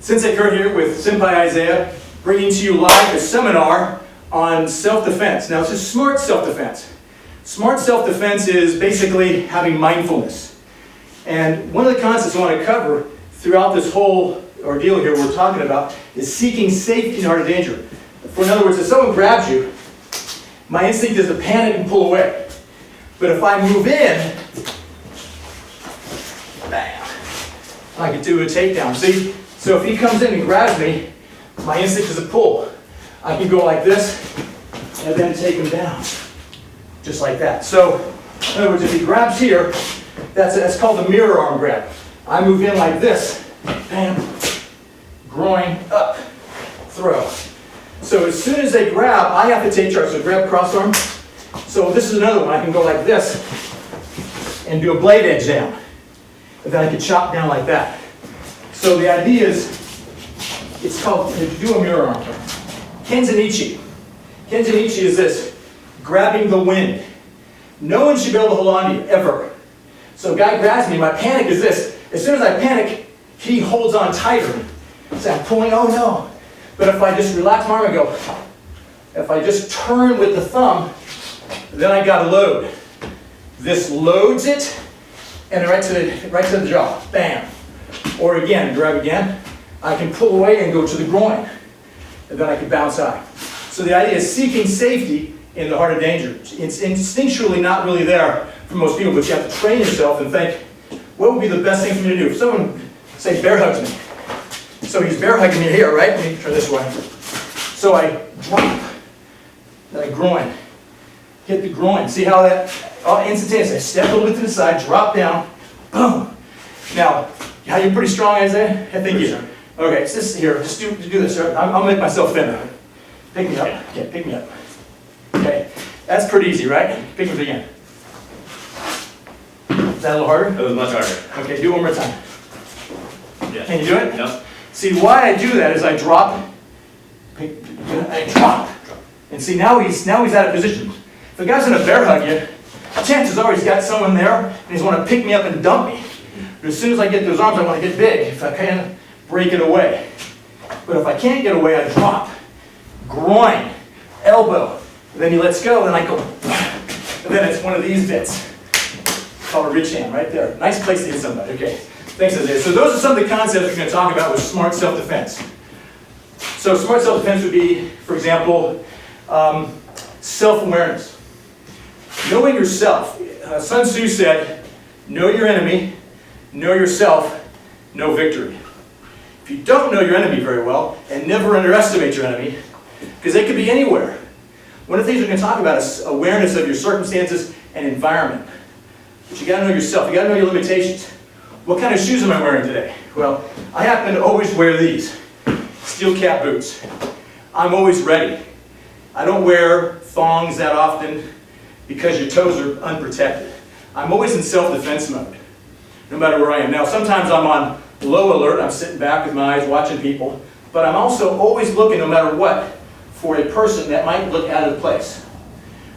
Sensei Kurt here with Senpai Isaiah, bringing to you live a seminar on self-defense. Now, this is smart self-defense. Smart self-defense is basically having mindfulness. And one of the concepts I want to cover throughout this whole ordeal here we're talking about is seeking safety in the heart of danger. In other words, if someone grabs you, my instinct is to panic and pull away. But if I move in, bam, I can do a takedown. See? So if he comes in and grabs me, my instinct is to pull. I can go like this and then take him down. Just like that. So, in other words, if he grabs here, that's called the mirror arm grab. I move in like this, bam, groin, up, throw. So as soon as they grab, I have to take charge. So grab cross arm. So this is another one. I can go like this and do a blade edge down. And then I can chop down like that. So the idea is, it's called, do a mirror arm. Kenzenichi. Kenzenichi is this, grabbing the wind. No one should be able to hold on to you, ever. So a guy grabs me, my panic is this. As soon as I panic, he holds on tighter. So I'm pulling, oh no. But if I just relax my arm and go, if I just turn with the thumb, then I got a load. This loads it, and right to the jaw, bam. Or again, grab again, I can pull away and go to the groin. And then I can bounce out. So the idea is seeking safety in the heart of danger. It's instinctually not really there for most people, but you have to train yourself and think, what would be the best thing for me to do? If someone, say, bear hugs me. So he's bear hugging me here, right? Let me turn this way. So I drop, then I groin. Hit the groin. See how that, instantaneous. I step a little bit to the side, drop down, boom. Now, are you pretty strong, Isaiah? I think you are. Okay, so this here, just do this. I'll make myself thinner. Pick me up. Okay, pick me up. Okay, that's pretty easy, right? Pick me up again. Is that a little harder? It was much harder. Okay, do it one more time. Yeah. Can you do it? Yep. See, why I do that is I drop, I drop. And see, now he's out of position. If a guy's gonna bear hug you, chances are he's got someone there and he's want to pick me up and dump me. But as soon as I get those arms, I want to get big. If I can, break it away. But if I can't get away, I drop. Groin, elbow. And then he lets go, then I go. And then it's one of these bits. Called a rich hand right there. Nice place to hit somebody. Okay. Thanks, Isaiah. So those are some of the concepts we're going to talk about with smart self-defense. So smart self-defense would be, for example, self-awareness. Knowing yourself. Sun Tzu said, know your enemy, know yourself, know victory. If you don't know your enemy very well, and never underestimate your enemy, because they could be anywhere. One of the things we're going to talk about is awareness of your circumstances and environment. But you got to know yourself. You got to know your limitations. What kind of shoes am I wearing today? Well, I happen to always wear these steel cap boots. I'm always ready. I don't wear thongs that often because your toes are unprotected. I'm always in self-defense mode, no matter where I am. Now, sometimes I'm on low alert. I'm sitting back with my eyes watching people, but I'm also always looking, no matter what, for a person that might look out of place.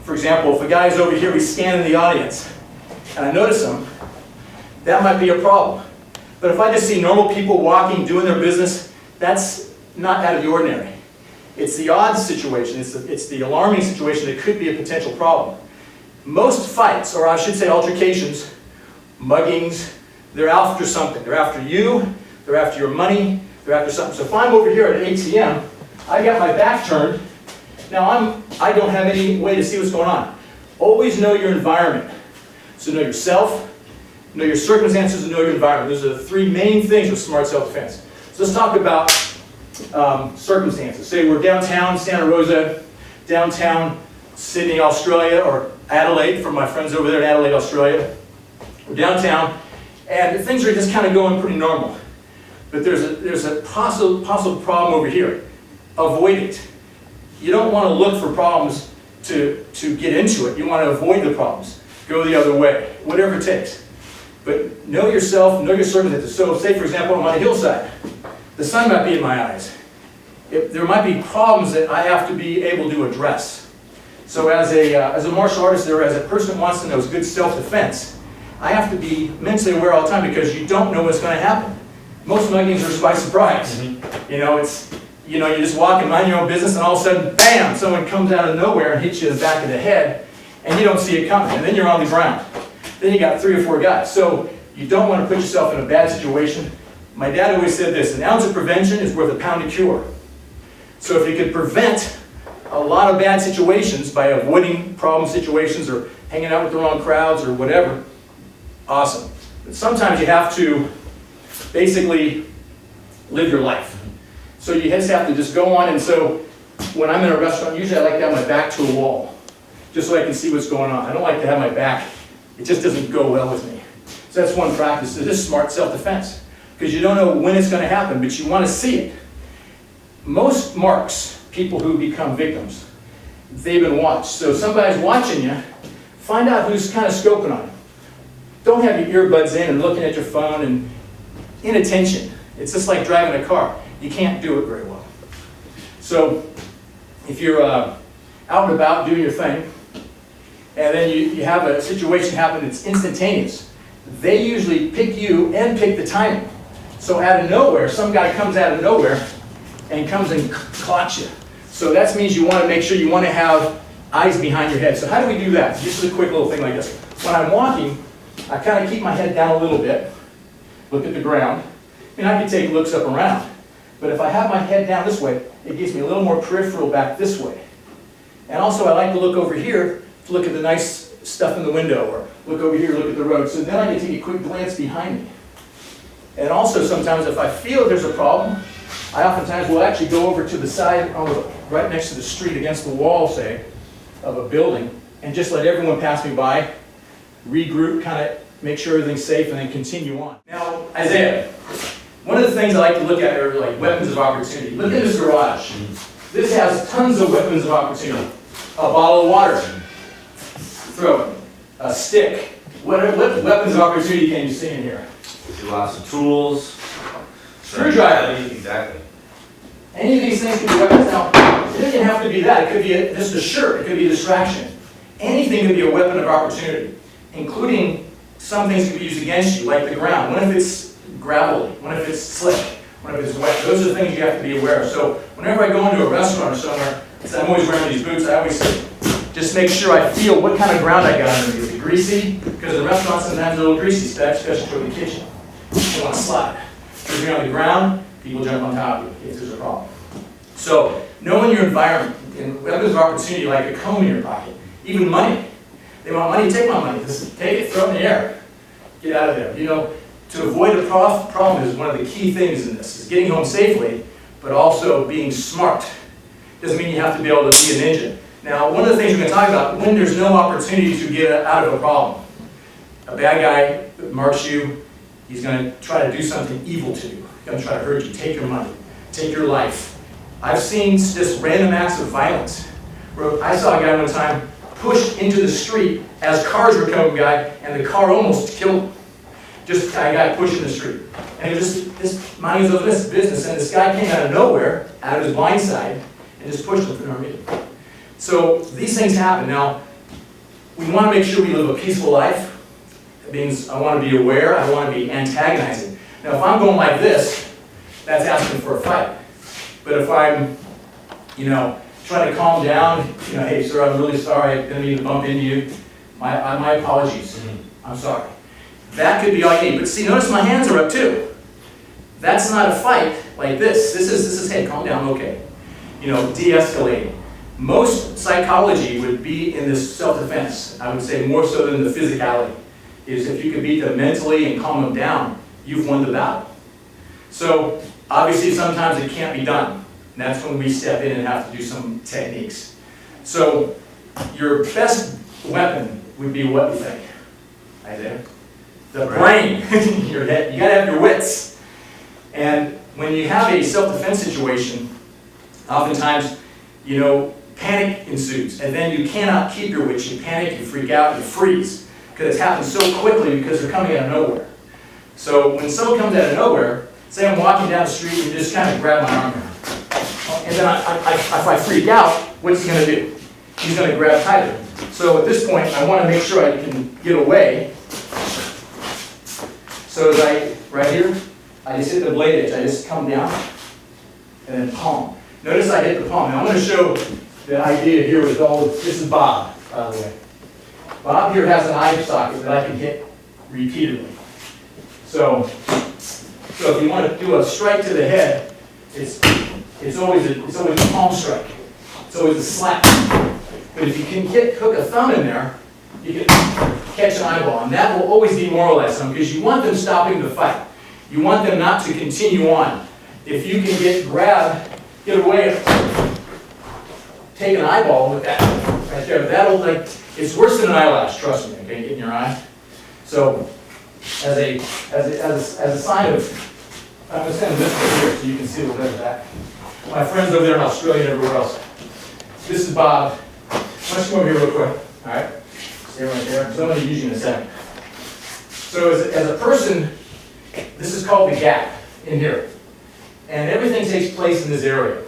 For example, if a guy's over here, he's scanning the audience, and I notice him, that might be a problem. But if I just see normal people walking, doing their business, that's not out of the ordinary. It's the odd situation, it's the alarming situation that could be a potential problem. Most fights, or I should say altercations, muggings, they're after something. They're after you, they're after your money, they're after something. So if I'm over here at ATM, I got my back turned, now I don't have any way to see what's going on. Always know your environment. So know yourself, know your circumstances, and know your environment. Those are the three main things with smart self-defense. So let's talk about circumstances. Say we're downtown Santa Rosa, downtown Sydney, Australia, or Adelaide, for my friends over there in Adelaide, Australia. We're downtown, and things are just kind of going pretty normal. But there's a possible problem over here. Avoid it. You don't want to look for problems to get into it. You want to avoid the problems. Go the other way, whatever it takes. But know yourself, know your circumstances. So say, for example, I'm on a hillside. The sun might be in my eyes. There might be problems that I have to be able to address. So as a martial artist or as a person that wants to know good self-defense, I have to be mentally aware all the time because you don't know what's going to happen. Most muggings are by surprise. You know, you just walk and mind your own business, and all of a sudden, bam, someone comes out of nowhere and hits you in the back of the head, and you don't see it coming, and then you're on the ground. Then you got 3 or 4 guys. So you don't want to put yourself in a bad situation. My dad always said this: an ounce of prevention is worth a pound of cure. So if you could prevent a lot of bad situations by avoiding problem situations or hanging out with the wrong crowds or whatever, awesome. But sometimes you have to basically live your life. So you just have to just go on, and so when I'm in a restaurant, usually I like to have my back to a wall, just so I can see what's going on. I don't like to have my back. It just doesn't go well with me. So that's one practice. It is smart self-defense, because you don't know when it's going to happen, but you want to see it. Most marks, people who become victims, they've been watched. So if somebody's watching you, find out who's kind of scoping on you. Don't have your earbuds in and looking at your phone and inattention. It's just like driving a car. You can't do it very well. So if you're out and about doing your thing, and then you have a situation happen that's instantaneous, they usually pick you and pick the timing. So out of nowhere, some guy comes out of nowhere and comes and clocks you. So that means you want to make sure you want to have eyes behind your head. So how do we do that? Just a quick little thing like this. When I'm walking, I kind of keep my head down a little bit, look at the ground. I mean, I can take looks up around, but if I have my head down this way, it gives me a little more peripheral back this way. And also I like to look over here to look at the nice stuff in the window, or look over here, look at the road. So then I can take a quick glance behind me. And also sometimes if I feel there's a problem, I oftentimes will actually go over to the side, right next to the street, against the wall, say, of a building, and just let everyone pass me by, regroup, kind of make sure everything's safe, and then continue on. Now, Isaiah, one of the things I like to look at are like weapons of opportunity. Look at this garage. This has tons of weapons of opportunity. A bottle of water, throw it, a stick. What weapons of opportunity can you see in here? Lots of tools. Screwdriver. Exactly. Any of these things can be weapons. Now, it doesn't have to be that. It could be just a shirt. It could be a distraction. Anything could be a weapon of opportunity, including some things could be used against you, like the ground. What if it's gravelly? What if it's slick? What if it's wet? Those are the things you have to be aware of. So whenever I go into a restaurant or somewhere, since I'm always wearing these boots, I always say, just make sure I feel what kind of ground I got under me. Is it greasy? Because the restaurant sometimes a little greasy, especially for the kitchen. You want to slide. If you're on the ground, people jump on top of you if there's a problem. So knowing your environment, and weapons of opportunity, like a comb in your pocket, even money. They want money, take my money. Just take it, throw it in the air. Get out of there. You know, to avoid a problem is one of the key things in this, is getting home safely, but also being smart. Doesn't mean you have to be able to be a ninja. Now, one of the things we're going to talk about, when there's no opportunity to get out of a problem. A bad guy marks you, he's going to try to do something evil to you. He's going to try to hurt you, take your money, take your life. I've seen just random acts of violence. Where I saw a guy one time pushed into the street as cars were coming by, and the car almost killed him. Just a guy pushed in the street. And it was just minding his own business, and this guy came out of nowhere, out of his blind side, and just pushed him for no reason. So these things happen. Now, we want to make sure we live a peaceful life. It means I want to be aware, I want to be antagonizing. Now, if I'm going like this, that's asking for a fight. But if I'm, trying to calm down, hey, sir, I'm really sorry, I didn't mean to bump into you. My apologies. I'm sorry. That could be all you need. But see, notice my hands are up too. That's not a fight like this. This is hey, calm down, okay. De-escalating. Most psychology would be in this self-defense. I would say more so than the physicality. Is if you can beat them mentally and calm them down, you've won the battle. So obviously sometimes it can't be done. And that's when we step in and have to do some techniques. So your best weapon would be what you think, Isaiah? The brain, your head. You gotta have your wits. And when you have a self-defense situation, oftentimes, panic ensues. And then you cannot keep your wits. You panic, you freak out, you freeze. Because it's happened so quickly because they're coming out of nowhere. So when someone comes out of nowhere, say I'm walking down the street and you just kind of grab my arm here. And then if I freak out, what's he going to do? He's going to grab tighter. So at this point, I want to make sure I can get away. So as right here, I just hit the blade edge. I just come down and then palm. Notice I hit the palm. Now I'm going to show the idea here with all, this is Bob, by the way. Bob here has an eye socket that I can hit repeatedly. So if you want to do a strike to the head, it's always a palm strike. It's always a slap. But if you can hook a thumb in there, you can catch an eyeball, and that will always demoralize them because you want them stopping the fight. You want them not to continue on. If you can get away, take an eyeball with that right there. That'll it's worse than an eyelash. Trust me. Okay, get in your eye. So as a sign of, I'm going to send this one here so you can see a little bit of that. My friends over there in Australia and everywhere else. This is Bob. Why don't you come over here real quick? All right. Stay right there. So I'm going to use you in a second. So as a person, this is called the gap in here. And everything takes place in this area.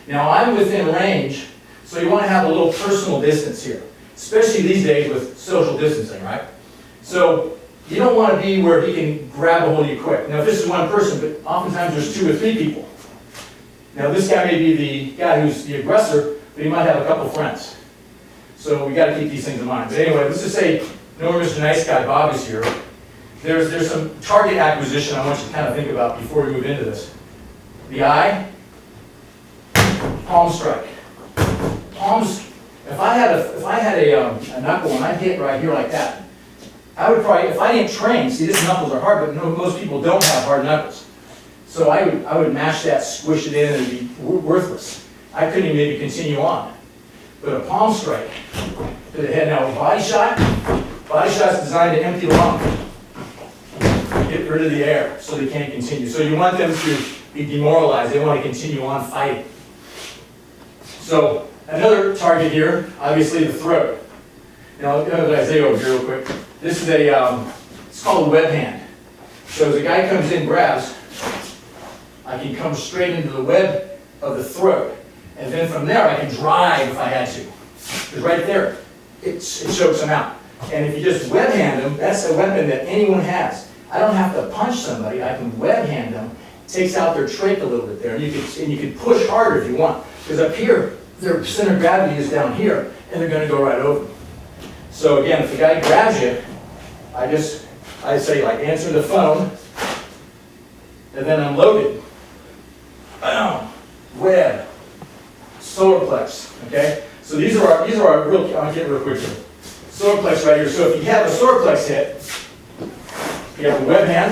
Now I'm within range, so you want to have a little personal distance here, especially these days with social distancing, right? So you don't want to be where he can grab a hold of you quick. Now if this is one person, but oftentimes there's 2 or 3 people. Now this guy may be the guy who's the aggressor, but he might have a couple friends. So we got to keep these things in mind. But anyway, let's just say, no, Mr. Nice Guy Bob is here. There's some target acquisition I want you to kind of think about before we move into this. The eye, palm strike. Palms. If I had a knuckle and I hit right here like that, I would probably, if I didn't train, see, these knuckles are hard, but most people don't have hard knuckles. So I would mash that, squish it in, and it'd be worthless. I couldn't even maybe continue on. But a palm strike to the head. Now, a body shot's designed to empty the lung. Get rid of the air so they can't continue. So you want them to be demoralized. They want to continue on fighting. So another target here, obviously the throat. Now, look at Isaiah over here real quick. This is it's called a web hand. So as a guy comes in, grabs, I can come straight into the web of the throat. And then from there, I can drive if I had to. Because right there, it chokes them out. And if you just web hand them, that's a weapon that anyone has. I don't have to punch somebody. I can web hand them. It takes out their trach a little bit there. And you can push harder if you want. Because up here, their center of gravity is down here, and they're going to go right over. So again, if the guy grabs you, I say, like, answer the phone, and then I'm loaded. Web. Solar plex, okay? So these are our real, I'll get real quick here. Solar plex right here. So if you have a solar plex hit, you have a web hand,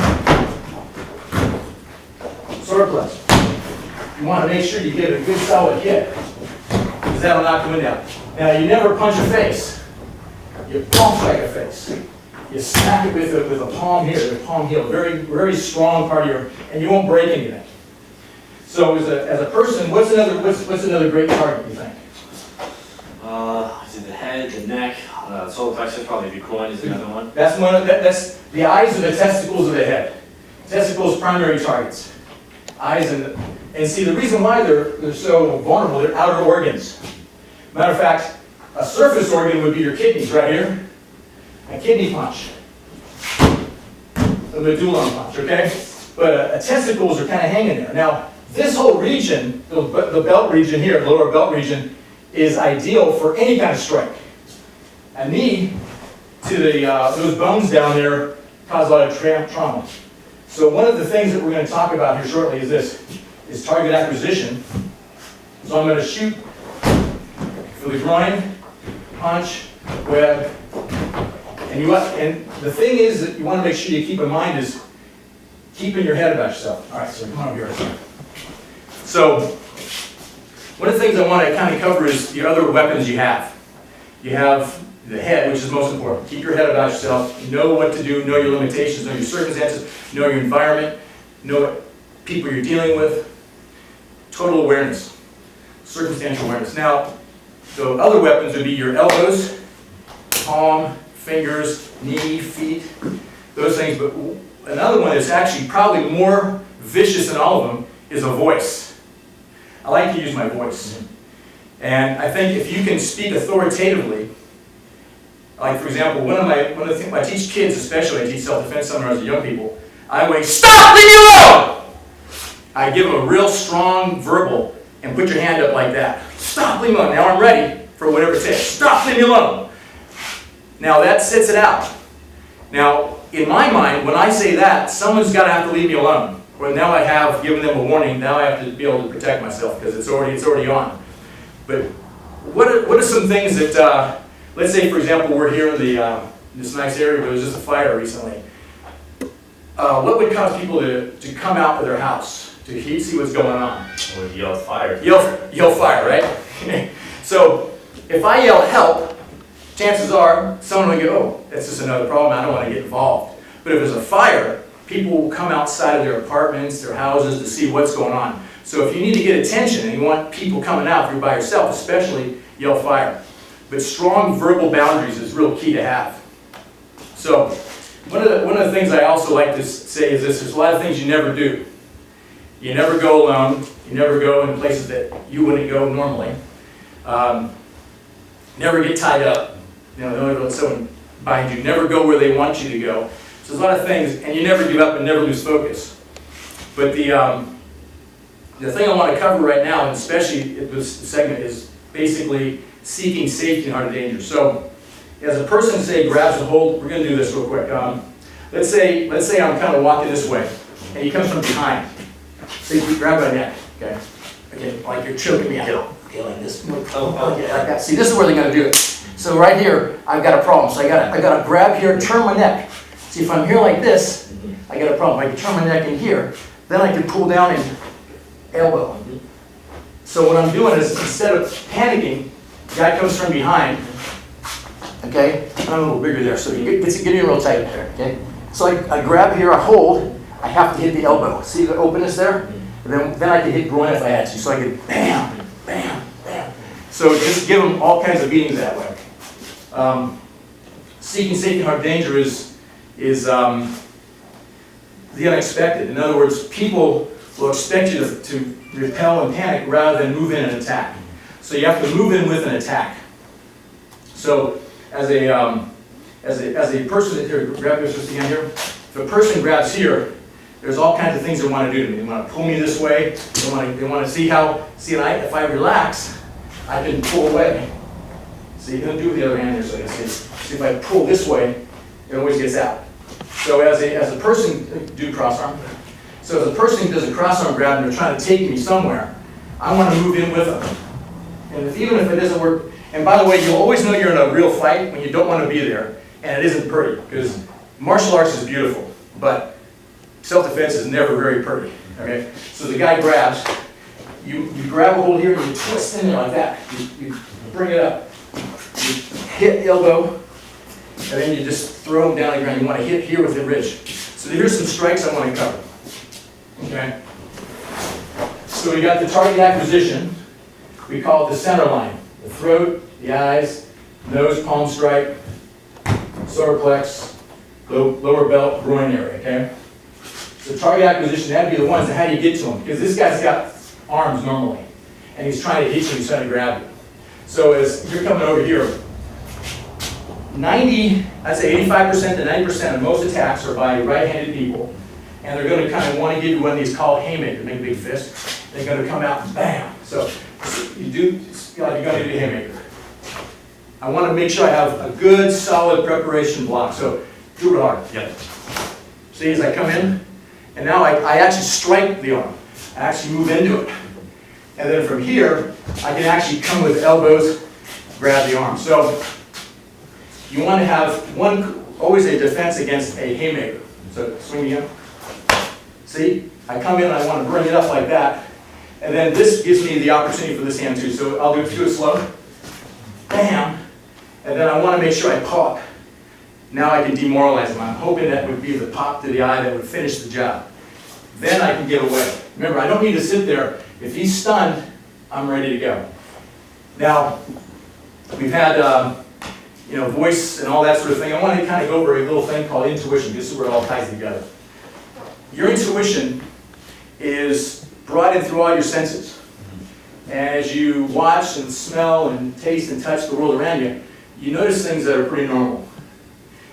solar plex. You want to make sure you get a good solid hit, because that'll knock the wind out. Now you never punch a face. You palm strike a face. You smack it with a palm here, the palm heel, very, very strong part of your, and you won't break anything. So as a person, what's another great target, you think? Is it the head, the neck, solar plexus, probably the groin is another one. That's that's the eyes and the testicles of the head. Testicles primary targets. Eyes and see the reason why they're so vulnerable, they're outer organs. Matter of fact, a surface organ would be your kidneys right here. A kidney punch. A medulla punch, okay? But testicles are kind of hanging there. Now, this whole region, the belt region here, the lower belt region, is ideal for any kind of strike. A knee to those bones down there cause a lot of trauma. So one of the things that we're going to talk about here shortly is target acquisition. So I'm going to shoot for the groin, punch, web, and the thing is that you want to make sure you keep in mind is keeping your head about yourself. All right, so come on over here. So, one of the things I want to kind of cover is the other weapons you have. You have the head, which is most important. Keep your head about yourself. Know what to do. Know your limitations. Know your circumstances. Know your environment. Know what people you're dealing with. Total awareness. Circumstantial awareness. Now, the other weapons would be your elbows, palm, fingers, knee, feet, those things. But another one that's actually probably more vicious than all of them is a voice. I like to use my voice. And I think if you can speak authoritatively, like for example, one of the things I teach kids especially, I teach self-defense seminars to young people, I wait, stop, leave me alone! I give them a real strong verbal and put your hand up like that. Stop, leave me alone. Now I'm ready for whatever it takes. Stop, leave me alone. Now that sits it out. Now, in my mind, when I say that, someone's got to have to leave me alone. Well, now I have given them a warning. Now I have to be able to protect myself because it's already on. But what are some things that, let's say, for example, we're here in this nice area where there's just a fire recently. What would cause people to come out of their house to see what's going on? Or yell fire. Yell fire, right? So if I yell help, chances are someone will go, oh, that's just another problem, I don't want to get involved. But if there's a fire, people will come outside of their apartments, their houses to see what's going on. So if you need to get attention and you want people coming out, if you're by yourself especially, yell fire. But strong verbal boundaries is real key to have. So one of the things I also like to say is this: there's a lot of things you never do. You never go alone. You never go in places that you wouldn't go normally. Never get tied up. You know, don't let someone bind you. Never go where they want you to go. So there's a lot of things, and you never give up and never lose focus. But the thing I want to cover right now, and especially in this segment, is basically seeking safety in heart of danger. So, as a person, say, grabs a hold, we're going to do this real quick. Let's say I'm kind of walking this way, and he comes from behind. So you grab my neck, okay? Okay, like you're choking me out. Okay, like this. Okay, like that. See, this is where they're going to do it. So right here, I've got a problem. So I got to grab here, turn my neck. See, if I'm here like this, I got a problem. I can turn my neck in here, then I can pull down and elbow. So what I'm doing is, instead of panicking, the guy comes from behind. Okay, I'm a little bigger there, so you get in real tight there. Okay, so I grab here, I hold. I have to hit the elbow. See the openness there? And then I can hit groin if I had to. So I can bam, bam, bam. So just give them all kinds of beatings that way. Seeking safety in heart of danger is the unexpected. In other words, people will expect you to repel and panic rather than move in and attack. So you have to move in with an attack. So as a person, here, grab this just again here. If a person grabs here, there's all kinds of things they want to do to me. They want to pull me this way. They want to see if I relax, I can pull away. See, you don't do it with the other hand here, so you see if I pull this way, it always gets out. So as a person, do cross arm. So as a person does a cross arm grab and they're trying to take me somewhere, I want to move in with them. And even if it doesn't work, and by the way, you'll always know you're in a real fight when you don't want to be there, and it isn't pretty, because martial arts is beautiful, but self-defense is never very pretty. Okay? So the guy grabs, you grab a hold here and you twist in there like that. You bring it up. You hit the elbow, and then you just throw him down the ground. You want to hit here with the ridge. So here's some strikes I want to cover. Okay? So we got the target acquisition. We call it the center line. The throat, the eyes, nose, palm strike, solar plex, lower belt, groin area, okay? So target acquisition, that'd be the ones that how do you get to him? Because this guy's got arms normally, and he's trying to hit you, he's trying to grab you. So as you're coming over here, I'd say 85% to 90% of most attacks are by right-handed people, and they're going to kind of want to give you one of these called haymakers, make a big fist. They're going to come out and bam. So you do, like you're going to do a haymaker. I want to make sure I have a good, solid preparation block. So do it hard. Yep. See, as I come in, and now I actually strike the arm. I actually move into it. And then from here, I can actually come with elbows, grab the arm. So you want to have always a defense against a haymaker. So swing again. See, I come in and I want to bring it up like that. And then this gives me the opportunity for this hand too. So I'll do it slow. Bam. And then I want to make sure I pop. Now I can demoralize him. I'm hoping that would be the pop to the eye that would finish the job. Then I can get away. Remember, I don't need to sit there. If he's stunned, I'm ready to go. Now, we've had voice and all that sort of thing. I want to kind of go over a little thing called intuition. This is where it all ties together. Your intuition is brought in through all your senses. And as you watch and smell and taste and touch the world around you, you notice things that are pretty normal.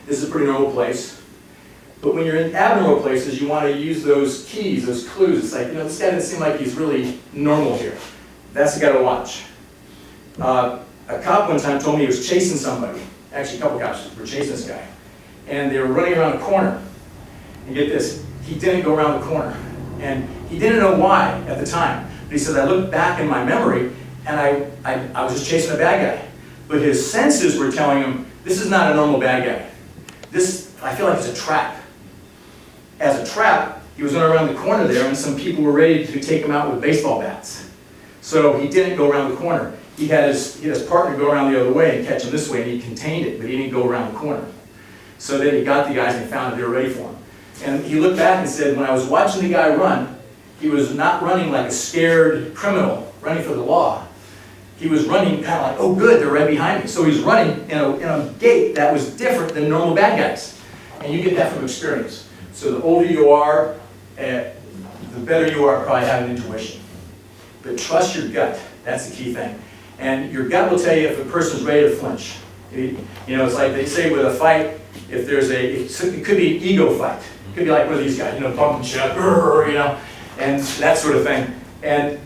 This is a pretty normal place. But when you're in abnormal places, you want to use those keys, those clues. It's like, this guy doesn't seem like he's really normal here. That's the guy to watch. A cop one time told me he was chasing somebody. Actually, a couple cops were chasing this guy. And they were running around a corner. And get this, he didn't go around the corner. And he didn't know why at the time. But he said, I looked back in my memory, and I was just chasing a bad guy. But his senses were telling him, this is not a normal bad guy. This, I feel like it's a trap. As a trap, he was going around the corner there, and some people were ready to take him out with baseball bats. So he didn't go around the corner. He had his partner go around the other way and catch him this way, and he contained it, but he didn't go around the corner. So then he got the guys and found that they were ready for him. And he looked back and said, when I was watching the guy run, he was not running like a scared criminal running for the law. He was running kind of like, oh good, they're right behind me. So he was running in a gait that was different than normal bad guys. And you get that from experience. So the older you are, the better you are at probably having intuition. But trust your gut. That's the key thing. And your gut will tell you if a person's ready to flinch. It's like they say with a fight, if there's it could be an ego fight. It could be like one of these guys, bumping shit, and that sort of thing. And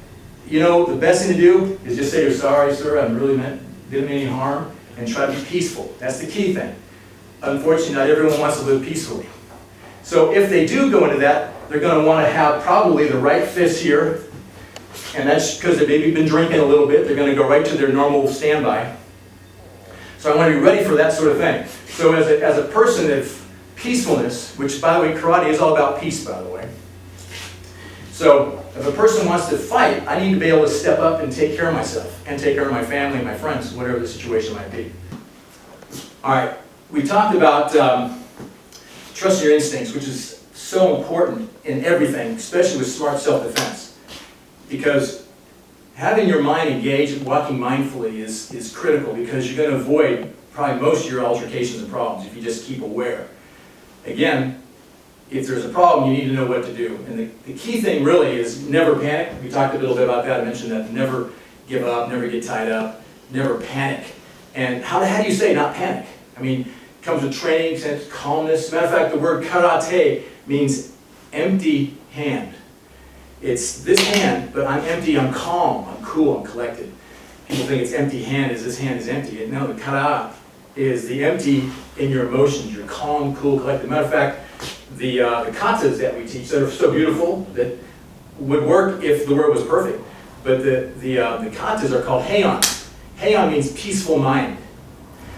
the best thing to do is just say, you're sorry, sir, I really didn't mean any harm, and try to be peaceful. That's the key thing. Unfortunately, not everyone wants to live peacefully. So if they do go into that, they're going to want to have probably the right fist here, and that's because they've maybe been drinking a little bit. They're going to go right to their normal standby. So I want to be ready for that sort of thing. So as a person of peacefulness, which by the way, karate is all about peace, by the way. So if a person wants to fight, I need to be able to step up and take care of myself, and take care of my family, my friends, whatever the situation might be. All right, we talked about trust your instincts, which is so important in everything, especially with smart self-defense. Because having your mind engaged and walking mindfully is critical, because you're going to avoid probably most of your altercations and problems if you just keep aware. Again, if there's a problem, you need to know what to do. And the key thing really is never panic. We talked a little bit about that. I mentioned that. Never give up, never get tied up, never panic. And how do you say not panic? I mean, it comes with training, sense, calmness. As a matter of fact, the word karate means empty hand. It's this hand, but I'm empty, I'm calm, I'm cool, I'm collected. People think it's empty hand, this hand is empty. No, the kara is the empty in your emotions. You're calm, cool, collected. Matter of fact, the katas that we teach that are so beautiful that would work if the word was perfect. But the katas are called heian. Heian means peaceful mind.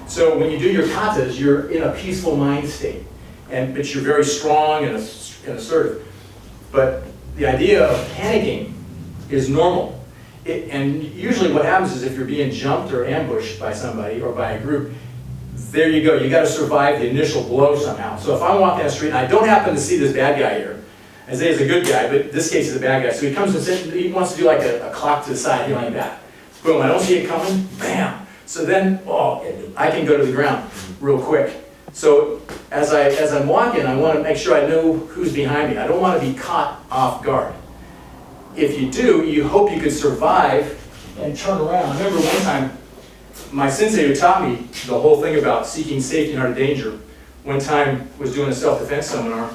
So when you do your katas, you're in a peaceful mind state, but you're very strong and assertive. But the idea of panicking is normal. And usually what happens is if you're being jumped or ambushed by somebody or by a group, there you go. You got to survive the initial blow somehow. So if I'm walking down the street and I don't happen to see this bad guy here, Isaiah's a good guy, but this case is a bad guy. So he comes and sits, he wants to do like a clock to the side, like that. Boom, I don't see it coming, bam. So then, I can go to the ground real quick. So as I'm walking, I want to make sure I know who's behind me. I don't want to be caught off guard. If you do, you hope you could survive and turn around. I remember one time, my sensei who taught me the whole thing about seeking safety in art of danger, one time was doing a self-defense seminar,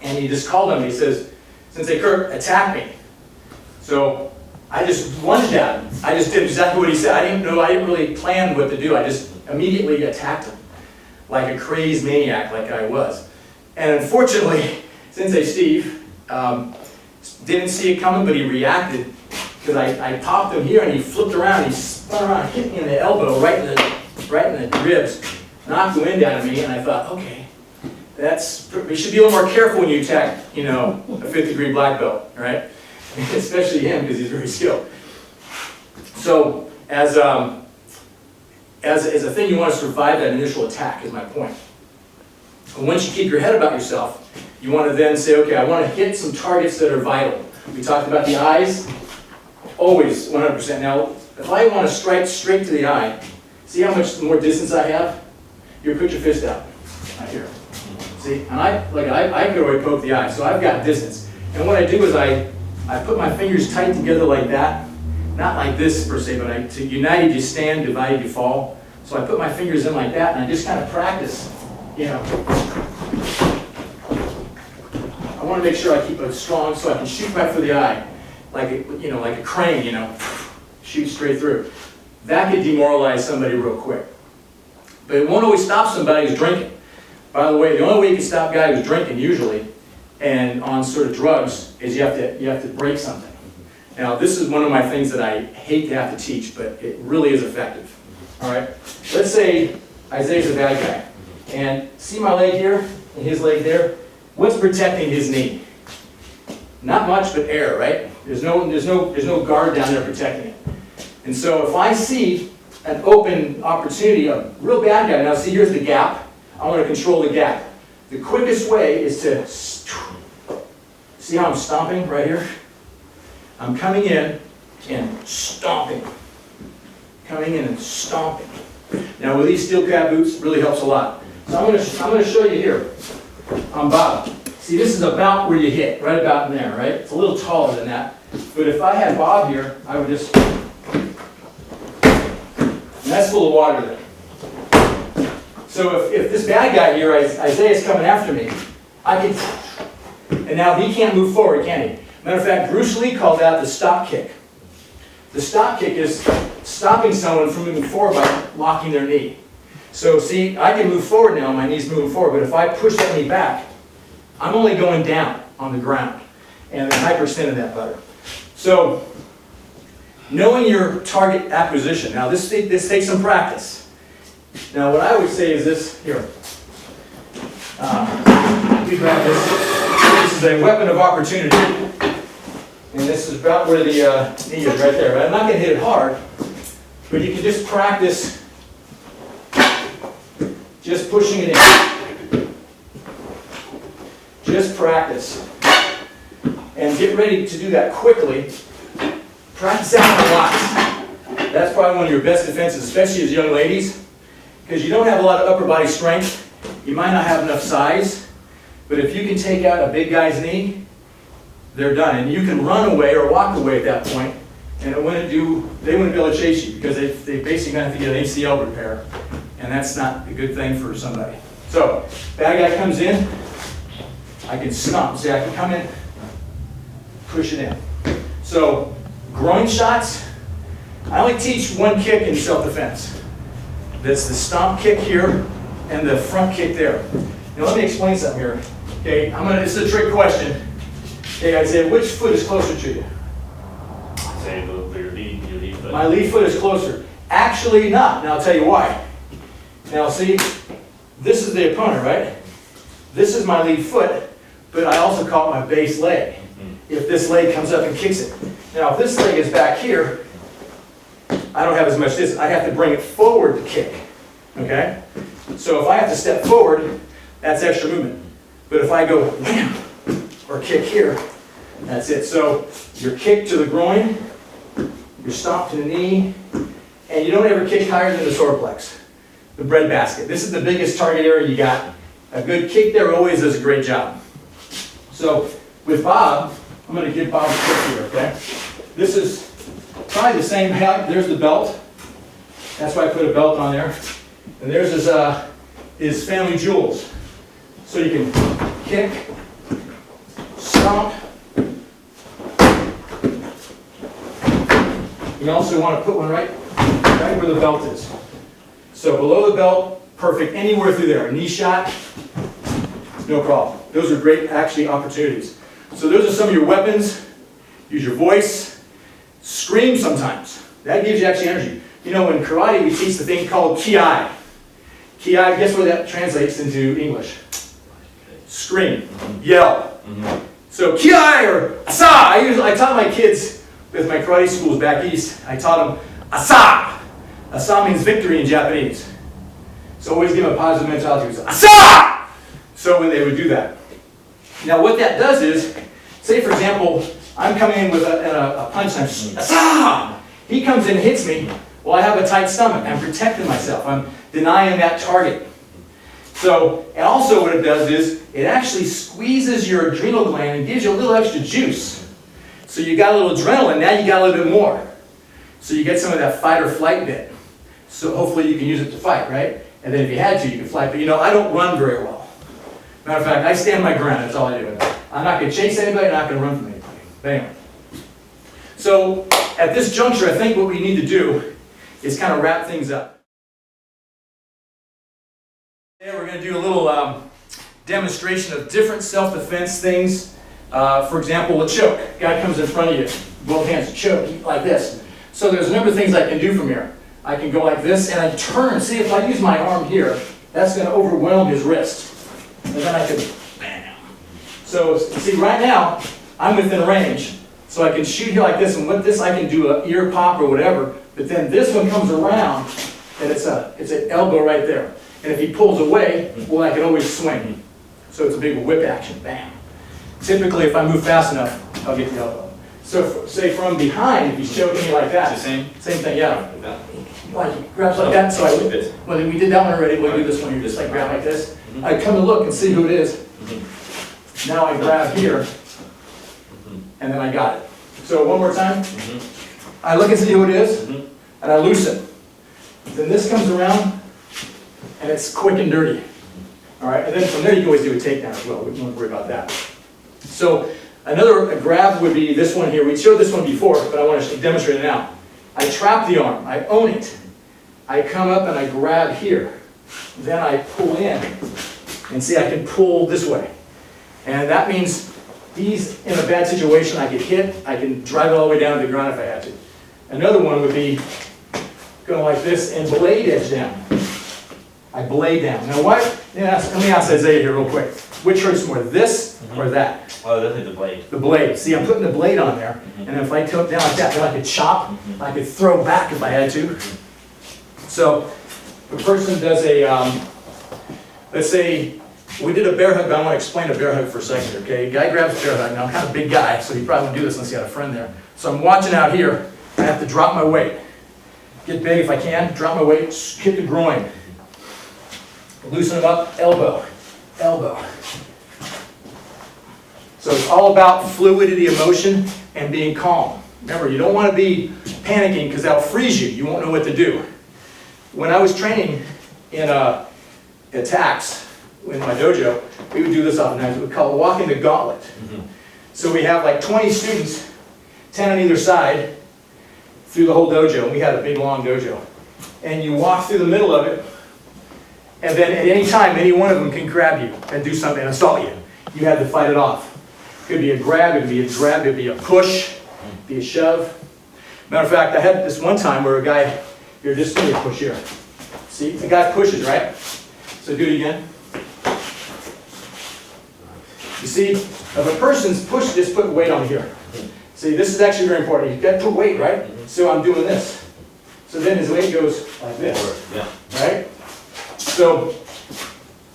and he just called him, he says, Sensei Kirk, attack me. So I just lunged at him. I just did exactly what he said. I didn't really plan what to do. I just immediately attacked him, like a crazed maniac like I was. And unfortunately, Sensei Steve didn't see it coming, but he reacted, because I popped him here and he flipped around, he spun around, hit me in the elbow, right in the ribs, knocked the wind out of me, and I thought, okay, you should be a little more careful when you attack, a 5th-degree black belt, right? Especially him, because he's very skilled. So, as a thing, you want to survive that initial attack, is my point. And once you keep your head about yourself, you want to then say, okay, I want to hit some targets that are vital. We talked about the eyes, always 100%. Now, if I want to strike straight to the eye, see how much more distance I have? You put your fist out, right here. See, and I could already poke the eye, so I've got distance. And what I do is I put my fingers tight together like that, not like this per se, but to united you stand, divided you fall. So I put my fingers in like that, and I just kind of practice, want to make sure I keep it strong so I can shoot right through the eye, like a crane, shoot straight through. That could demoralize somebody real quick. But it won't always stop somebody who's drinking. By the way, the only way you can stop a guy who's drinking usually, and on sort of drugs, is you have to break something. Now, this is one of my things that I hate to have to teach, but it really is effective. All right? Let's say Isaiah's a bad guy. And see my leg here and his leg there? What's protecting his knee? Not much, but air, right? There's no guard down there protecting it. And so if I see an open opportunity, a real bad guy, now see here's the gap. I want to control the gap. The quickest way is to, see how I'm stomping right here? I'm coming in and stomping. Coming in and stomping. Now with these steel cap boots, it really helps a lot. So I'm going to show you here on Bob. See, this is about where you hit, right about in there, right? It's a little taller than that. But if I had Bob here, I would just, and that's full of water there. So if this bad guy here, Isaiah's coming after me, I can, and now he can't move forward, can he? Matter of fact, Bruce Lee called that the stop kick. The stop kick is stopping someone from moving forward by locking their knee. So see, I can move forward now, my knee's moving forward, but if I push that knee back, I'm only going down on the ground, and then hyperextended that butter. So, knowing your target acquisition. Now this takes some practice. Now what I would say is this, here. We grab this. This is a weapon of opportunity. And this is about where the knee is right there. Right? I'm not going to hit it hard, but you can just practice just pushing it in. Just practice. And get ready to do that quickly. Practice that a lot. That's probably one of your best defenses, especially as young ladies, because you don't have a lot of upper body strength. You might not have enough size, but if you can take out a big guy's knee, they're done. And you can run away or walk away at that point, and they wouldn't be able to chase you because they basically going to have to get an ACL repair, and that's not a good thing for somebody. So, bad guy comes in, I can stomp. See, I can come in, push it in. So, groin shots, I only teach one kick in self-defense. That's the stomp kick here and the front kick there. Now let me explain something here. Okay, this is a trick question. Okay, Isaiah, which foot is closer to you? Say your lead foot. My lead foot is closer. Actually not, and I'll tell you why. Now see, this is the opponent, right? This is my lead foot, but I also call it my base leg. If this leg comes up and kicks it. Now if this leg is back here, I don't have as much distance. I have to bring it forward to kick, okay? So if I have to step forward, that's extra movement. But if I go wham, or kick here, that's it. So your kick to the groin, your stomp to the knee, and you don't ever kick higher than the solar plex, the breadbasket. This is the biggest target area you got. A good kick there always does a great job. So with Bob, I'm going to give Bob a kick here, okay? This is probably the same height. There's the belt. That's why I put a belt on there. And there's his family jewels. So you can kick, stomp. You also want to put one right where the belt is. So below the belt, perfect. Anywhere through there. A knee shot, no problem. Those are great, actually, opportunities. So those are some of your weapons. Use your voice. Scream sometimes. That gives you actually energy. You know, in karate, we teach the thing called ki. Ki, guess what that translates into English? Scream. Yell. So ki or asa. I taught my kids with my karate schools back east. I taught them asa. Asa means victory in Japanese. So always give them a positive mentality. Asa! So when they would do that. Now what that does is, say for example, I'm coming in with a punch and I'm just, asa! He comes in and hits me. Well, I have a tight stomach. I'm protecting myself. I'm denying that target. So, and also what it does is, it actually squeezes your adrenal gland and gives you a little extra juice. So you got a little adrenaline, now you got a little bit more. So you get some of that fight or flight bit. So hopefully you can use it to fight, right? And then if you had to, you can fly. But you know, I don't run very well. Matter of fact, I stand my ground, that's all I do. I'm not going to chase anybody, I'm not going to run from anybody. But anyway. So at this juncture, I think what we need to do is kind of wrap things up. Yeah, we're going to do a little demonstration of different self-defense things. For example, a choke. Guy comes in front of you, both hands choke like this. So there's a number of things I can do from here. I can go like this and I turn. See, if I use my arm here, that's going to overwhelm his wrist. And then I can, bam. So see, right now, I'm within range. So I can shoot here like this, and with this I can do an ear pop or whatever. But then this one comes around, and it's an elbow right there. And if he pulls away, well, I can always swing. So it's a big whip action, bam. Typically, if I move fast enough, I'll get the elbow. So say from behind, if he's choking me like that. It's the same? Same thing, yeah. Like that? Like he grabs like that, so I whip it. Well, we did that one already, we'll do this one. You just like grab like this. I come and look and see who it is. Now I grab here, and then I got it. So one more time. I look and see who it is, and I loosen. Then this comes around, and it's quick and dirty. All right, and then from there you can always do a takedown as well. We won't worry about that. So another grab would be this one here. We showed this one before, but I want to demonstrate it now. I trap the arm. I own it. I come up and I grab here. Then I pull in. And see, I can pull this way. And that means he's in a bad situation. I could hit. I can drive it all the way down to the ground if I had to. Another one would be going like this and blade edge down. I blade down. Now what? Yeah, let me ask Isaiah here real quick. Which hurts more, this or that? Oh, definitely the blade. The blade. See, I'm putting the blade on there, and if I tilt down like that, then I could chop, I could throw back if I had to. So, the person does a, let's say, we did a bear hug, but I want to explain a bear hug for a second, okay? Guy grabs a bear hug. Now, I'm kind of a big guy, so he probably wouldn't do this unless he had a friend there. So I'm watching out here. I have to drop my weight. Get big if I can, drop my weight, hit the groin. Loosen it up, elbow, elbow. So it's all about fluidity of motion and being calm. Remember, you don't want to be panicking because that'll freeze you. You won't know what to do. When I was training in attacks in my dojo, we would do this oftentimes. We would call it walking the gauntlet. So we have like 20 students, 10 on either side, through the whole dojo. And we had a big, long dojo. And you walk through the middle of it, and then at any time, any one of them can grab you and do something and assault you. You had to fight it off. It could be a grab, it could be a grab, it could be a push, it could be a shove. Matter of fact, I had this one time where a guy, here, just give me a push here. See, the guy pushes, right? So do it again. You see, if a person's push, just put weight on here. See, this is actually very important. You've got to put weight, right? So I'm doing this. So then his weight goes like this, right? So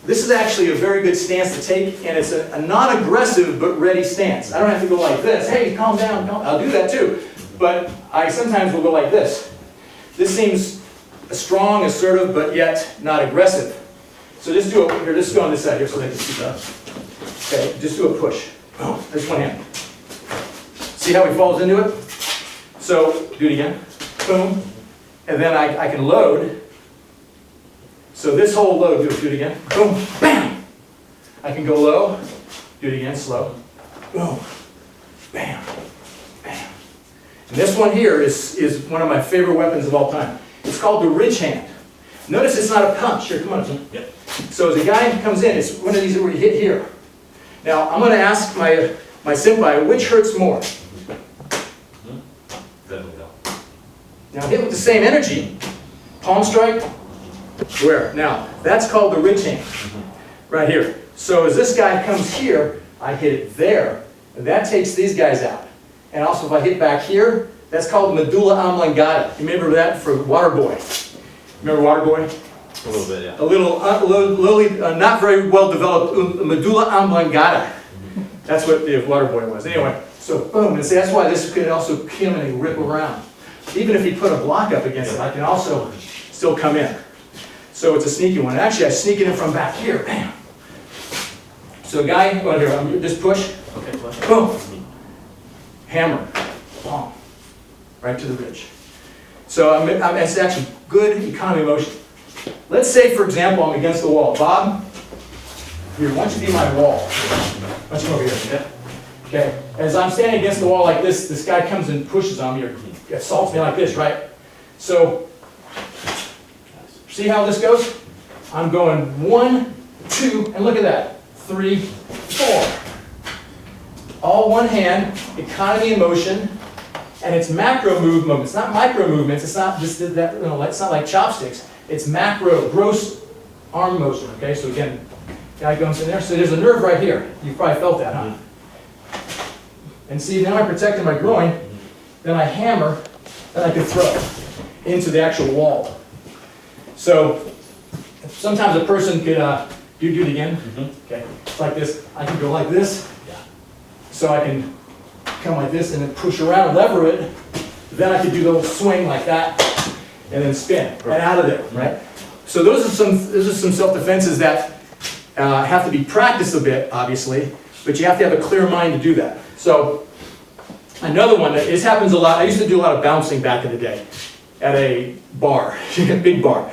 this is actually a very good stance to take, and it's a non-aggressive but ready stance. I don't have to go like this. Hey, calm down. I'll do that too. But I sometimes will go like this. This seems strong, assertive, but yet not aggressive. So just do it. Here, just go on this side here so they can see that. Okay, just do a push. Oh, there's one hand. See how he falls into it? So do it again. Boom. And then I can load. So this whole load, do it again. Boom, bam. I can go low, do it again, slow. Boom, bam, bam. And this one here is one of my favorite weapons of all time. It's called the ridge hand. Notice it's not a punch. Here, come on. Yep. So as a guy comes in, it's one of these where you hit here. Now I'm going to ask my senpai, which hurts more? Now hit with the same energy. Palm strike. Where? Now, that's called the ridge hand, right here. So as this guy comes here, I hit it there, and that takes these guys out. And also if I hit back here, that's called medulla oblongata. You remember that for Waterboy? Remember Waterboy? A little bit, yeah. A little, not very well developed medulla oblongata. That's what the Waterboy was. Anyway, so boom, and see, that's why this could also come and rip around. Even if he put a block up against it, I can also still come in. So it's a sneaky one. Actually, I sneak it in from back here. Bam. So guy, oh here, just push. Okay, push. Boom. Hammer. Palm. Right to the ridge. So it's actually good economy motion. Let's say, for example, I'm against the wall. Bob, here, why don't you be my wall? Why don't you come over here? Yeah. Okay, as I'm standing against the wall like this guy comes and pushes on me or assaults me like this, right? So, see how this goes? I'm going 1, 2, and look at that. 3, 4. All one hand, economy in motion, and it's macro movement. It's not micro movements. It's not just that, it's not like chopsticks. It's macro, gross arm motion. Okay, so again, guy goes in there. So there's a nerve right here. You probably felt that, huh? And see, now I'm protecting my groin. Then I hammer, then I can throw into the actual wall. So sometimes a person could do it again. Okay, it's like this. I can go like this. So I can come like this and then push around, lever it. Then I can do the little swing like that, and then spin and out of there, right? So those are some self-defenses that have to be practiced a bit, obviously, but you have to have a clear mind to do that. So another one that this happens a lot. I used to do a lot of bouncing back in the day at a bar, a big bar,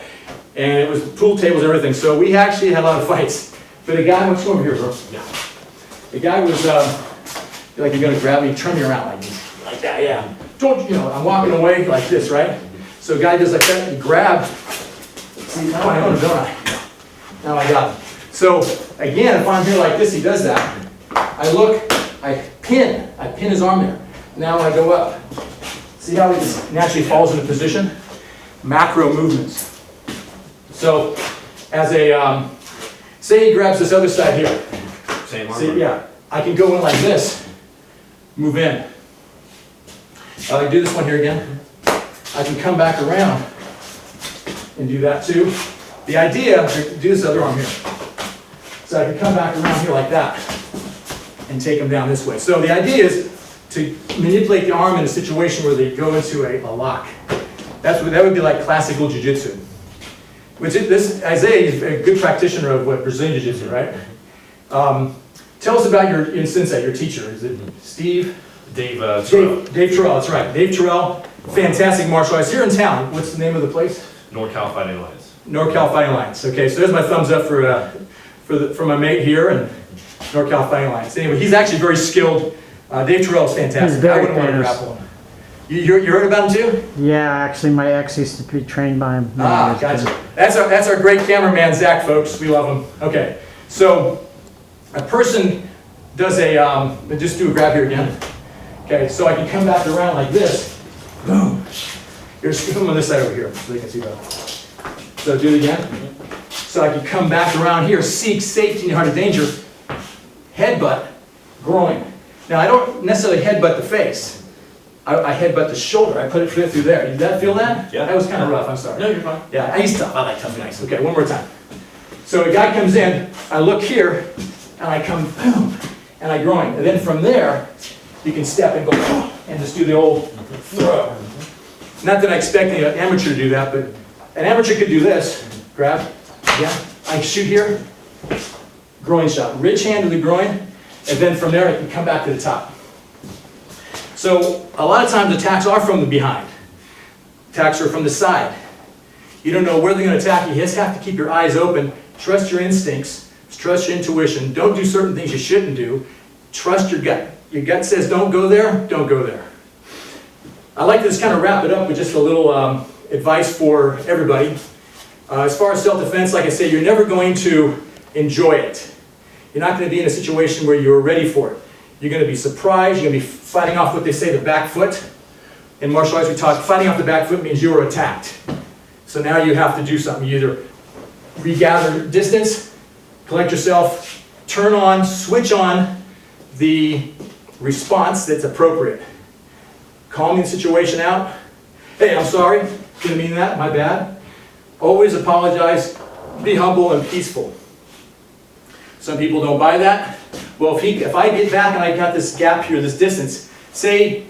and it was pool tables and everything. So we actually had a lot of fights. But a guy, let's go over here, bro. Yeah. The guy was like, you're gonna grab me, turn me around like this, like that, yeah. Don't, I'm walking away like this, right? So a guy does like that, you grab. See, now I own it, don't I? Now I got him. So again, if I'm here like this, he does that. I look, I pin his arm there. Now I go up. See how he just naturally falls into position? Macro movements. So as a, say he grabs this other side here. Same arm. See, yeah, I can go in like this, move in. I can do this one here again. I can come back around and do that too. The idea, do this other arm here. So I can come back around here like that and take them down this way. So the idea is to manipulate the arm in a situation where they go into a lock. That would be like classical jiu-jitsu. Which Isaiah is a good practitioner of what Brazilian jiu-jitsu, right? Tell us about your Sensei, your teacher. Is it Steve? Dave Terrell. Dave Terrell, that's right. Dave Terrell, fantastic martial artist. Here in town, what's the name of the place? NorCal Fighting Alliance. NorCal Fighting Alliance. Okay, so there's my thumbs up for my mate here and NorCal Fighting Alliance. Anyway, he's actually very skilled. Dave Terrell is fantastic. He's very I wouldn't want to famous. grapple him. You heard about him too? Yeah, actually, my ex used to be trained by him. Ah, gotcha. That's our great cameraman, Zach, folks. We love him. Okay, so a person does just do a grab here again. Okay, so I can come back around like this. Boom. Here's him on this side over here, so they can see that. So do it again. So I can come back around here, seek safety in the heart of danger. Headbutt, groin. Now I don't necessarily headbutt the face. I headbutt the shoulder. I put it through there. Did that feel that? Yeah. That was kind of rough. I'm sorry. No, you're fine. Yeah, he's tough. I like tough and nice. Okay, one more time. So a guy comes in. I look here, and I come boom, and I groin. And then from there, you can step and go and just do the old throw. Not that I expect an amateur to do that, but an amateur could do this. Grab. Yeah. I shoot here. Groin shot. Ridge hand to the groin, and then from there I can come back to the top. So a lot of times attacks are from the behind. Attacks are from the side. You don't know where they're going to attack you. You just have to keep your eyes open. Trust your instincts. Trust your intuition. Don't do certain things you shouldn't do. Trust your gut. Your gut says don't go there, don't go there. I'd like to just kind of wrap it up with just a little advice for everybody. As far as self-defense, like I said, you're never going to enjoy it. You're not going to be in a situation where you're ready for it. You're going to be surprised. You're going to be fighting off what they say, the back foot. In martial arts, we talk fighting off the back foot means you were attacked. So now you have to do something. You either regather distance, collect yourself, turn on, switch on the response that's appropriate. Calming the situation out. Hey, I'm sorry. Didn't mean that. My bad. Always apologize. Be humble and peaceful. Some people don't buy that. Well, if I get back and I got this gap here, this distance, say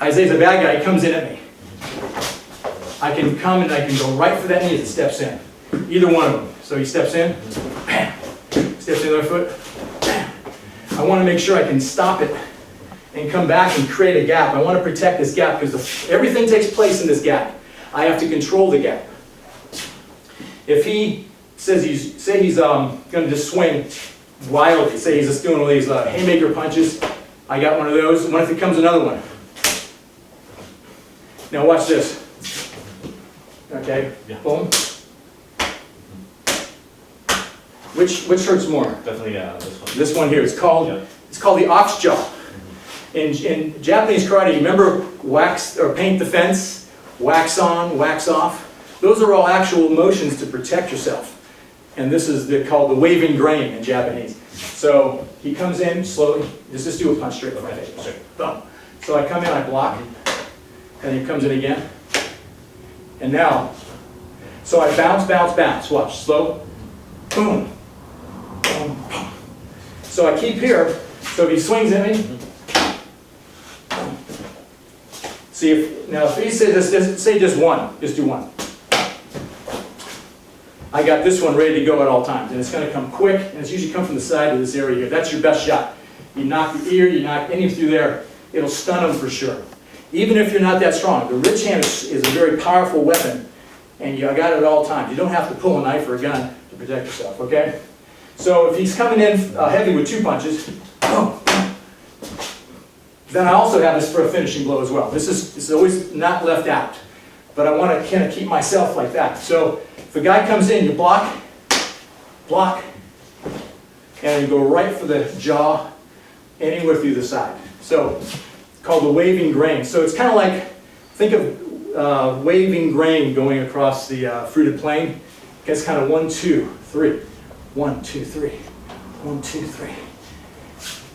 Isaiah's a bad guy, he comes in at me. I can come and I can go right for that knee as it steps in. Either one of them. So he steps in, bam. Steps in the other foot, bam. I want to make sure I can stop it and come back and create a gap. I want to protect this gap because everything takes place in this gap. I have to control the gap. If he says he's going to just swing, wildly. Say he's just doing all these haymaker punches. I got one of those. What if it comes another one? Now watch this. Okay, Yeah. boom. Which hurts more? Definitely, this one. This one here. It's called Yeah. the ox jaw. In Japanese karate, you remember wax or paint the fence, wax on, wax off. Those are all actual motions to protect yourself. And this is called the waving grain in Japanese. So he comes in slowly. Just do a punch straight in my face. Sure. Boom. So I come in, I block, and he comes in again. And now, so I bounce, bounce, bounce. Watch, slow. Boom. Boom. Boom. So I keep here. So if he swings at me, see if he says say just one, just do one. I got this one ready to go at all times, and it's going to come quick, and it's usually come from the side of this area here. That's your best shot. You knock the ear, you knock any through there, it'll stun them for sure. Even if you're not that strong, the rich hand is a very powerful weapon, and you got it at all times. You don't have to pull a knife or a gun to protect yourself, okay? So if he's coming in heavy with 2 punches, boom, then I also have this for a finishing blow as well. This is always not left out, but I want to kind of keep myself like that. So if a guy comes in, you block, block, and you go right for the jaw, anywhere through the side. So it's called the waving grain. So it's kind of like, think of waving grain going across the fruited plain. It's kind of 1, 2, 3, 1, 2, 3, 1, 2, 3.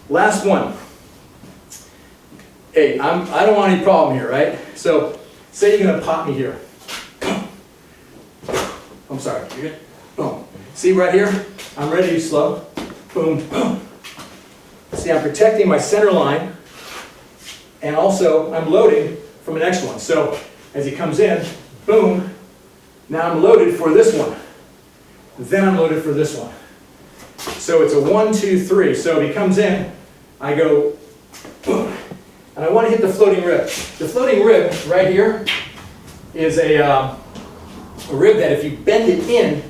Last one. Hey, I don't want any problem here, right? So say you're going to pop me here. I'm sorry. You're good? Boom. See right here? I'm ready to be slow. Boom, boom. See, I'm protecting my center line, and also I'm loading from the next one. So as he comes in, boom, now I'm loaded for this one. Then I'm loaded for this one. So it's a 1, 2, 3. So if he comes in, I go, boom. And I want to hit the floating rib. The floating rib right here is a rib that if you bend it in,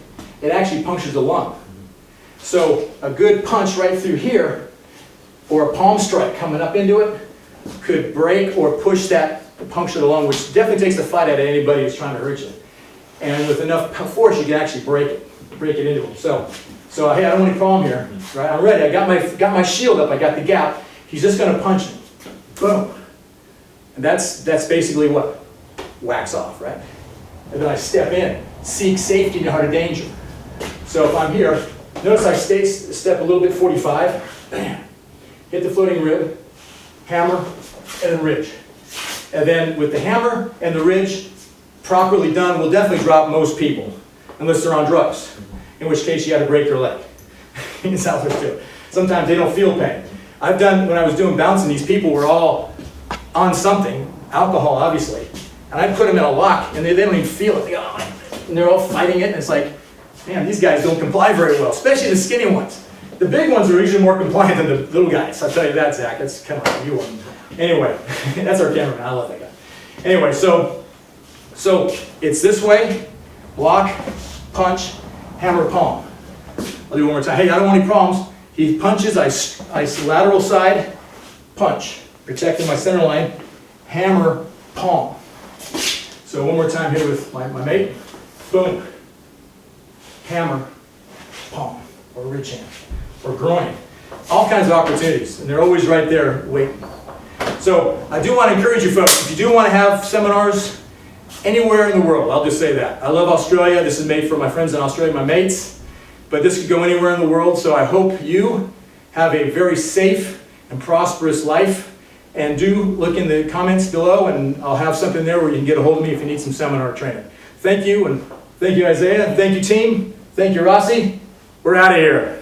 it actually punctures the lung. So a good punch right through here, or a palm strike coming up into it, could break or push that, puncture the lung, which definitely takes the fight out of anybody who's trying to hurt you. And with enough force, you can actually break it into them. So hey, I don't want any problem here. Right? I'm ready. I got my shield up. I got the gap. He's just going to punch me. Boom. And that's basically what? Wax off, right? And then I step in, seek safety in the heart of danger. So if I'm here, notice I step a little bit 45, bam, hit the floating rib, hammer, and then ridge. And then with the hammer and the ridge properly done, will definitely drop most people, unless they're on drugs, in which case you got to break their leg. It's how they do it. Sometimes they don't feel pain. I've done, when I was doing bouncing, these people were all on something, alcohol obviously, and I put them in a lock and they don't even feel it. They go, and they're all fighting it, and it's like, man, these guys don't comply very well, especially the skinny ones. The big ones are usually more compliant than the little guys. I'll tell you that, Zach. That's kind of like you one. Anyway, that's our cameraman. I love that guy. Anyway, so it's this way, block, punch, hammer, palm. I'll do it one more time. Hey, I don't want any problems. He punches, I lateral side, punch, protecting my center line, hammer, palm. So one more time here with my mate. Boom. Hammer, palm, or ridge hand, or groin. All kinds of opportunities, and they're always right there waiting. So I do want to encourage you folks, if you do want to have seminars anywhere in the world, I'll just say that. I love Australia. This is made for my friends in Australia, my mates. But this could go anywhere in the world, so I hope you have a very safe and prosperous life. And do look in the comments below, and I'll have something there where you can get a hold of me if you need some seminar training. Thank you, and thank you, Isaiah, and thank you, team. Thank you, Rossi. We're out of here.